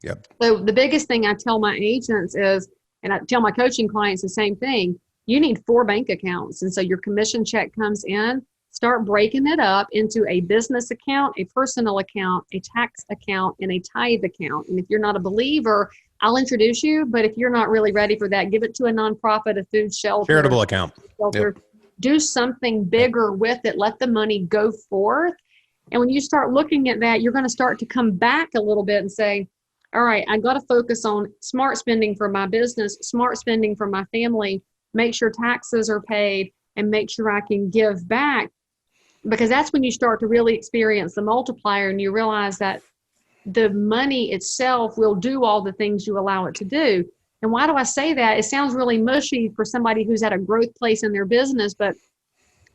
Yep. So the biggest thing I tell my agents is, and I tell my coaching clients the same thing, you need 4 bank accounts. And so your commission check comes in, start breaking it up into a business account, a personal account, a tax account, and a tithe account. And if you're not a believer, I'll introduce you, but if you're not really ready for that, give it to a nonprofit, a food shelter, Charitable account. Yep. Do something bigger with it. Let the money go forth. And when you start looking at that, you're going to start to come back a little bit and say, all right, I got to focus on smart spending for my business, smart spending for my family, make sure taxes are paid, and make sure I can give back. Because that's when you start to really experience the multiplier, and you realize that the money itself will do all the things you allow it to do. And why do I say that? It sounds really mushy for somebody who's at a growth place in their business, but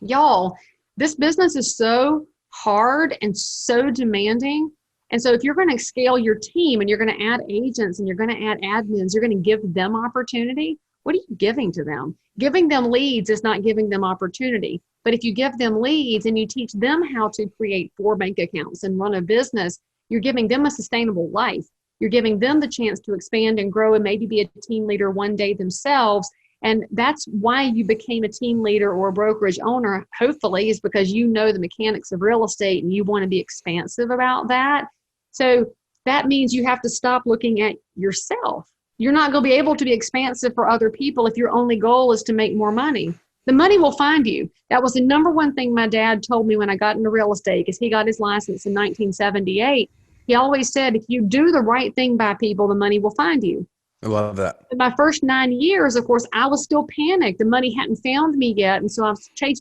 y'all, this business is so hard and so demanding. And so if you're going to scale your team and you're going to add agents and you're going to add admins, you're going to give them opportunity. What are you giving to them? Giving them leads is not giving them opportunity. But if you give them leads and you teach them how to create 4 bank accounts and run a business, you're giving them a sustainable life. You're giving them the chance to expand and grow and maybe be a team leader one day themselves. And that's why you became a team leader or a brokerage owner, hopefully, is because you know the mechanics of real estate and you want to be expansive about that. So that means you have to stop looking at yourself. You're not going to be able to be expansive for other people if your only goal is to make more money. The money will find you. That was the number one thing my dad told me when I got into real estate, because he got his license in 1978. He always said, if you do the right thing by people, the money will find you. I love that. In my first 9 years, of course, I was still panicked. The money hadn't found me yet. And so I was chase.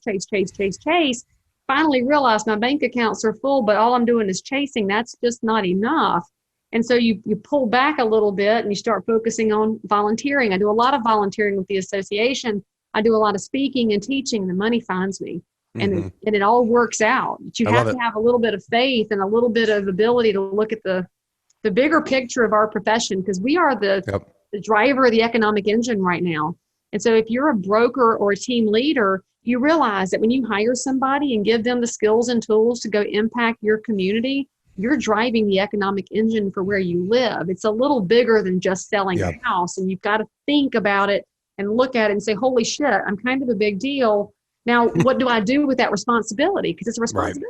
Finally realized my bank accounts are full, but all I'm doing is chasing. That's just not enough. And so you pull back a little bit and you start focusing on volunteering. I do a lot of volunteering with the association. I do a lot of speaking and teaching. The money finds me. And it all works out. But you have to have a little bit of faith and a little bit of ability to look at the bigger picture of our profession, because we are the driver of the economic engine right now. And so if you're a broker or a team leader, you realize that when you hire somebody and give them the skills and tools to go impact your community, you're driving the economic engine for where you live. It's a little bigger than just selling a house. And you've got to think about it and look at it and say, holy shit, I'm kind of a big deal. Now, what do I do with that responsibility? Because it's a responsibility.